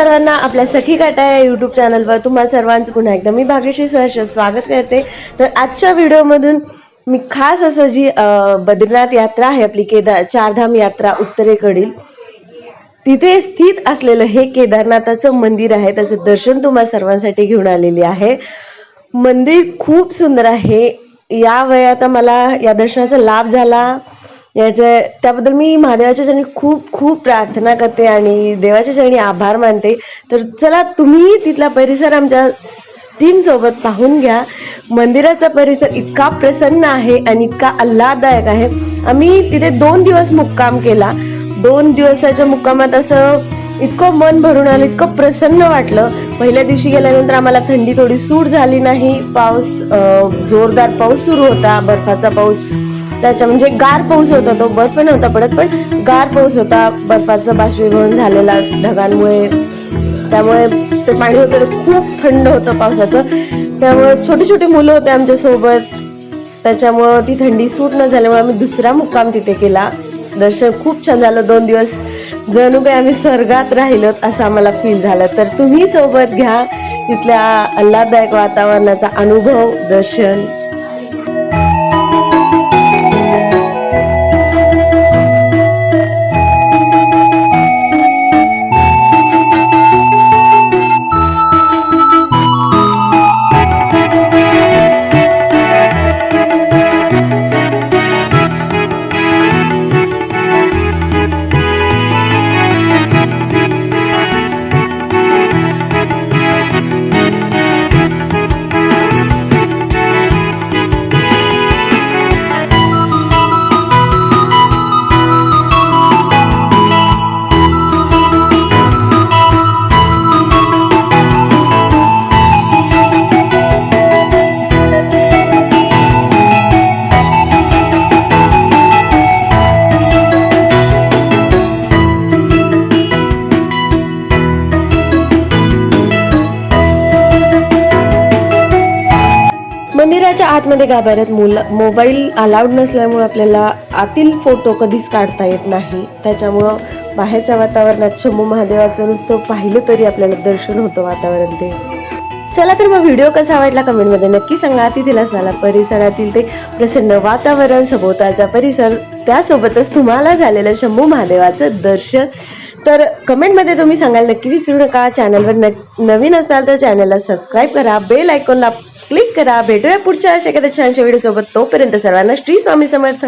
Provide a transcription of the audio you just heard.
सर्वांना आपल्या सखी काटा या यूट्यूब चॅनलवर तुम्हा सर्वांचं पुन्हा एकदा मी भाग्यश्री सहर्ष स्वागत करते। तर आजच्या व्हिडिओमधून मी खास असं जी बद्रीनाथ यात्रा आहे आपली चारधाम यात्रा उत्तरेकडील तिथे स्थित असलेलं हे केदारनाथाचं मंदिर आहे, त्याचं दर्शन तुम्हा सर्वांसाठी घेऊन आलेली आहे। मंदिर खूप सुंदर आहे। या वयात मला या दर्शनाचा लाभ झाला त्याबद्दल मी महादेवाच्या चरणी खूप खूप प्रार्थना करते आणि देवाच्या चरणी आभार मानते। तर चला तुम्ही तिथला परिसर आमच्या टीम सोबत पाहून घ्या। मंदिराचा परिसर इतका प्रसन्न आहे आणि इतका आल्हाददायक आहे। आम्ही तिथे 2 दिवस मुक्काम केला। 2 दिवसाच्या मुक्कामात असं इतकं मन भरून आलं, इतकं प्रसन्न वाटलं। पहिल्या दिवशी गेल्यानंतर आम्हाला थंडी थोडी सूट झाली नाही। पाऊस जोरदार पाऊस सुरू होता, बर्फाचा पाऊस, त्याच्या म्हणजे गार पाऊस होता, तो बर्फ नव्हता पडत पण गार पाऊस होता, बर्फाचं बाष्पीभवन झालेला ढगांमुळे, त्यामुळे ते पाणी होतं खूप थंड होतं पावसाचं, त्यामुळे छोटी छोटी मुलं होते आमच्या सोबत, त्याच्यामुळे ती थंडी सूट न झाल्यामुळे आम्ही दुसरा मुक्काम तिथे केला। दर्शन खूप छान झालं। 2 दिवस जणू काही आम्ही स्वर्गात राहिलो असं आम्हाला फील झालं। तर तुम्ही सोबत घ्या तिथल्या आल्हाददायक वातावरणाचा अनुभव, दर्शन। मंदिराच्या आतमध्ये गाभाऱ्यात मोबाईल अलाउड नसल्यामुळे आपल्याला आतील फोटो कधीच काढता येत नाही, त्याच्यामुळं बाहेरच्या वातावरणात शंभू महादेवाचं नुसतं पाहिलं तरी आपल्याला दर्शन होतं वातावरण ते। चला तर मग व्हिडिओ कसा वाटला कमेंटमध्ये नक्की सांगा। तिथील असलेला परिसरातील ते प्रसन्न वातावरण, सभोवतालचा परिसर, त्यासोबतच तुम्हाला झालेलं शंभू महादेवाचं दर्शन, तर कमेंटमध्ये तुम्ही सांगायला नक्की विसरू नका। चॅनलवर नवीन असाल तर चॅनलला सबस्क्राईब करा, बेल आयकॉनला क्लिक करा। भेटूया पुढच्या अशा एखाद्या छानशा व्हिडिओ सोबत, तोपर्यंत सर्वांना श्री स्वामी समर्थ।